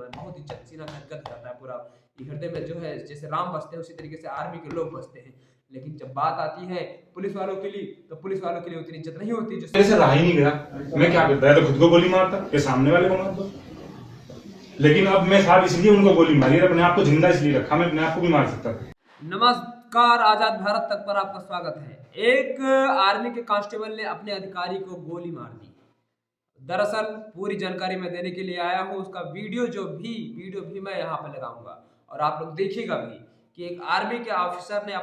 में बहुत ही सीना गदगद जाता है पूरा हृदय में, जो है जैसे राम बसते हैं उसी तरीके से आर्मी के लोग बसते हैं। लेकिन जब बात आती है पुलिस वालों के लिए, तो पुलिस वालों के लिए उतनी इज्जत नहीं होती। जो मेरे से रहा ही नहीं गया, मैं क्या करता है, तो खुद को गोली मारता या सामने वाले को मारता। लेकिन अब मैं साहब इसलिए उनको गोली मारी, अपने आप को जिंदा इसलिए रखा, मैं अपने आप को भी मार सकता था। नमस्कार, आजाद भारत तक पर आपका स्वागत है। एक आर्मी के कांस्टेबल ने अपने अधिकारी को गोली मार दी। दरअसल पूरी जानकारी मैं देने के लिए आया हूँ, उसका वीडियो भी मैं यहाँ पे लगाऊंगा और आप लोग देखिएगा भी कि एक आर्मी के ऑफिसर ने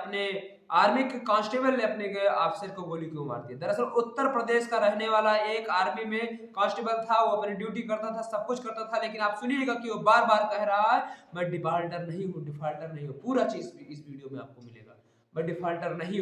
आर्मी के कांस्टेबल ने अपने ऑफिसर को गोली क्यों मार दी। दरअसल उत्तर प्रदेश का रहने वाला एक आर्मी में कांस्टेबल था, वो अपनी ड्यूटी करता था, सब कुछ करता था, लेकिन आप सुनिएगा कि वो बार बार कह रहा है मैं डिफाल्टर नहीं हूँ। पूरा चीज इस वीडियो में आपको मिलेगा। मैं डिफाल्टर नहीं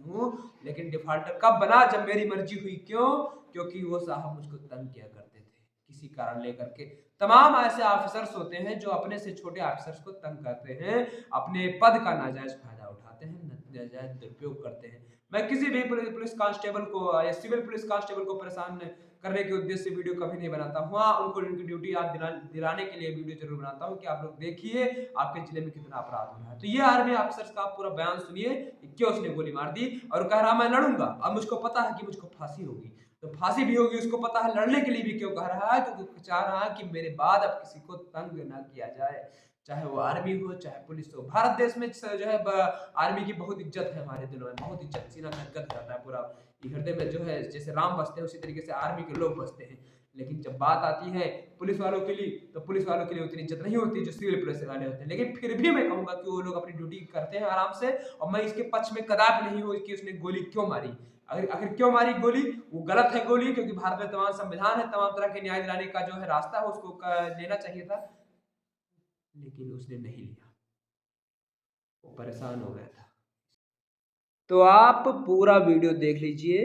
हूँ। लेकिन डिफाल्टर कब बना? जब मेरी मर्जी हुई। क्यों? क्योंकि वो साहब मुझको तंग किया करते थे किसी कारण लेकर के। तमाम ऐसे ऑफिसर्स होते हैं जो अपने से छोटे ऑफिसर्स को तंग करते हैं, अपने पद का नाजायज फायदा उठाते हैं, नाजायज दुरुपयोग करते हैं। मैं किसी भी पुलिस कांस्टेबल को या सिविल पुलिस कांस्टेबल को परेशान करने के उद्देश्य से वीडियो कभी नहीं बनाता हूँ। हाँ, उनको उनकी ड्यूटी याद दिलाने के लिए वीडियो जरूर बनाता हूँ कि आप लोग देखिए आपके जिले में कितना अपराध हो रहा है। तो ये आर्मी ऑफिसर्स का पूरा बयान सुनिए क्यों उसने गोली मार दी। और कह रहा मैं लड़ूंगा, अब मुझको पता है कि मुझको फांसी होगी, तो फांसी भी होगी, उसको पता है। लड़ने के लिए भी क्यों कह रहा है? क्योंकि चाह रहा है कि मेरे बाद अब किसी को तंग ना किया जाए, चाहे वो आर्मी हो चाहे पुलिस हो। भारत देश में जो है आर्मी की बहुत इज्जत है, हमारे दिलों में बहुत इज्जत, सीना गदगद जाता है पूरा हृदय में, जो है जैसे राम बसते हैं उसी तरीके से आर्मी के लोग बसते हैं। लेकिन जब बात आती है पुलिस वालों के लिए, तो पुलिस वालों के लिए उतनी इज्जत नहीं होती जो सिविल पुलिस वाले होते हैं। लेकिन फिर भी मैं कहूंगा कि वो लोग अपनी ड्यूटी करते हैं आराम से, और मैं इसके पक्ष में कदापि नहीं हूँ कि उसने गोली क्यों मारी। आखिर क्यों मारी गोली? वो गलत है गोली, क्योंकि भारत में तमाम संविधान है, तमाम तरह के न्याय दिलाने का जो है रास्ता है उसको लेना चाहिए था, लेकिन उसने नहीं लिया, वो परेशान हो गया था। तो आप पूरा वीडियो देख लीजिए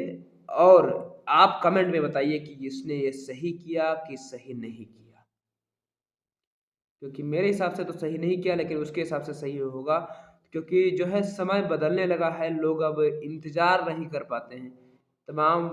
और आप कमेंट में बताइए कि इसने ये सही किया कि सही नहीं किया। क्योंकि मेरे हिसाब से तो सही नहीं किया, लेकिन उसके हिसाब से सही होगा, क्योंकि जो है समय बदलने लगा है, लोग अब इंतजार नहीं कर पाते हैं। तमाम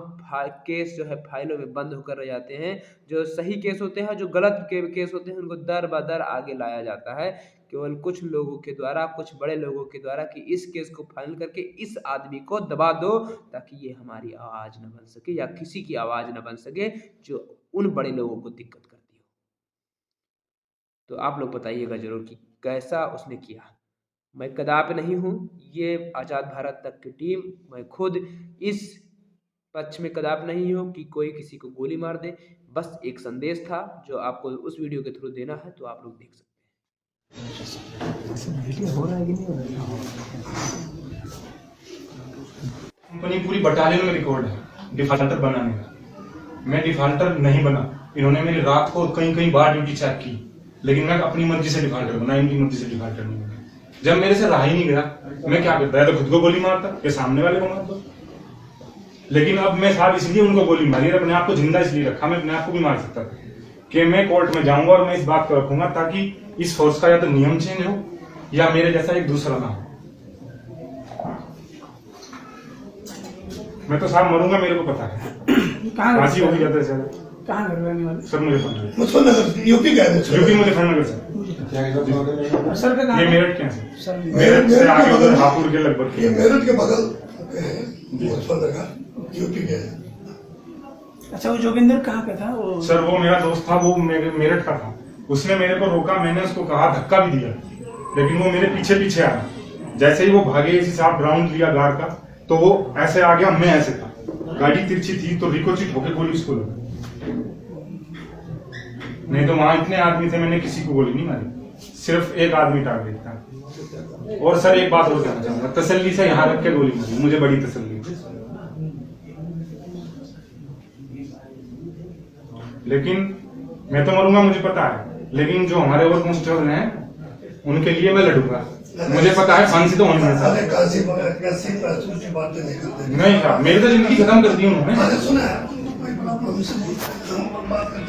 केस जो है फाइलों में बंद होकर रह जाते हैं। जो सही केस होते हैं, जो गलत केस होते हैं, उनको दर बदर आगे लाया जाता है केवल कुछ लोगों के द्वारा, कुछ बड़े लोगों के द्वारा, कि इस केस को फाइनल करके इस आदमी को दबा दो ताकि ये हमारी आवाज न बन सके या किसी की आवाज न बन सके जो उन बड़े लोगों को दिक्कत करती हो। तो आप लोग बताइएगा जरूर कि कैसा उसने किया। मैं कदापि नहीं हूँ, ये आजाद भारत तक की टीम, मैं खुद इस पक्ष में कदापि नहीं हूँ कि कोई किसी को गोली मार दे। बस एक संदेश था जो आपको उस वीडियो के थ्रू देना है, तो आप लोग देख सकते हैं। हो रहा है कि नहीं हो रहा? कंपनी पूरी बटालियन में रिकॉर्ड है डिफाल्टर बनाने का। मैं डिफाल्टर नहीं बना, इन्होंने मेरी रात को कई बार ड्यूटी चेक की, लेकिन मैं अपनी मर्जी से डिफाल्टर बना, इनकी मर्जी से डिफाल्टर नहीं बना। जब मेरे से रहा ही नहीं गया, मैं क्या करता है, तो खुद को गोली मारता या सामने वाले को मारता। लेकिन अब मैं साहब इसलिए उनको गोली मारी, अपने आप को जिंदा इसलिए रखा, मैं अपने आप को भी मार सकता था कि मैं कोर्ट में जाऊंगा और मैं इस बात को रखूंगा ताकि इस फोर्स का या तो नियम चेंज हो या मेरे जैसा एक दूसरा ना हो। मैं तो साहब मरूंगा, मेरे को पता है। फांसी होगी ज्यादा से ज्यादा। कहाँ घर रहने वाले? सर मुझे मुजफ्फरनगर, यूपी गए थे। यूपी मुजफ्फरनगर सर का ये मेरठ क्या है? सर मेरठ से आगे उधर हापुड़ के लगभग। ये मेरठ के बगल मुजफ्फरनगर, यूपी के। अच्छा, वो जोगिंदर कहाँ का था? वो सर वो मेरा दोस्त था, वो मेरठ का था। उसने मेरे को रोका, मैंने उसको कहा, धक्का भी दिया, लेकिन वो मेरे पीछे आया। जैसे ही वो भागे, इसी साहब राउंड लिया गार का, तो वो ऐसे आ गया, मैं ऐसे था, गाड़ी तिरछी थी, तो रिकोचिट होके गोली उसको लगी। नहीं तो वहां इतने आदमी थे, मैंने किसी को गोली नहीं मारी, सिर्फ एक आदमी टारगेट था। और सर एक बात और कहना चाहूंगा, तसल्ली से यहाँ रख के गोली मारी, मुझे बड़ी तसल्ली। लेकिन मैं तो मरूंगा, मुझे पता है, लेकिन जो हमारे और कांस्टेबल हैं उनके लिए मैं लड़ूंगा। मुझे पता है फांसी तो होनी है। नहीं साहब, मेरी तो जिंदगी खत्म कर दी उन्होंने।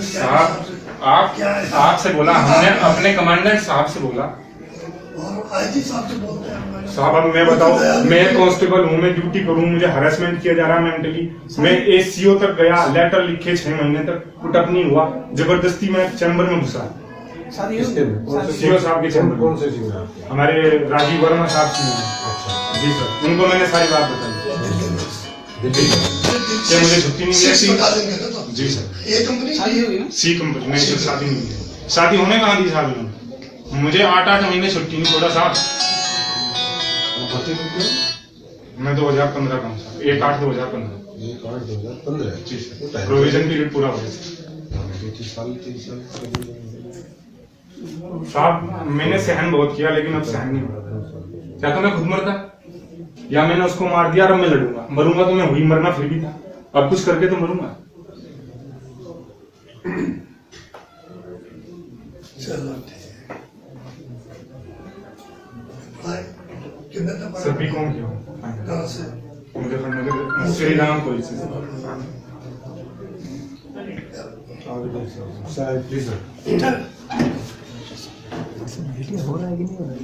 साहब आपसे बोला हमने, अपने कमांडेंट साहब से बोला। साहब अब मैं बताऊं, मैं कांस्टेबल हूँ, मैं ड्यूटी करूँ, मुझे हरासमेंट किया जा रहा है मेंटली। मैं एसीओ तक गया, लेटर लिखे, 6 महीने तक पुटअप नहीं हुआ, जबरदस्ती मैं चैम्बर में घुसा। शादी किसके में? कौन से सीओ साहब के चैम्बर कौन में। से सीओ आपके? हमारे राजीव वर्मा साहब सीओ हैं। अच्छा जी सर, उनको मैंने सारी बात बताई दिल्ली में। कि मुझे छुट्टी नहीं मिली। जी सर, शादी होगी ना? सी कंपनी नहीं सर, शादी नहीं हुई। शादी होने कहाँ दी साहब इन्होंने? मुझे 8 महीने छुट्टी नहीं छोड़ा साहब। भर्ती कब किया? मैं 2015 का हूँ सर, 1/8/2015। 1/8/2015। जी सर, प्रोविजन पीरियड पूरा हो गया सर। 33 साल साहब मैंने सहन बहुत किया, लेकिन अब सहन नहीं हो रहा। क्या तो मैं खुद मरता, या मैंने उसको मार दिया और अब मैं लड़ूंगा। मरूंगा तो मैं हुई, मरना फिर भी था। अब कुछ करके तो मरूंगा। सर भी कौन किया मुझे श्री राम कोई से साहब प्लीज सर। हो रहा है कि नहीं हो रहा है?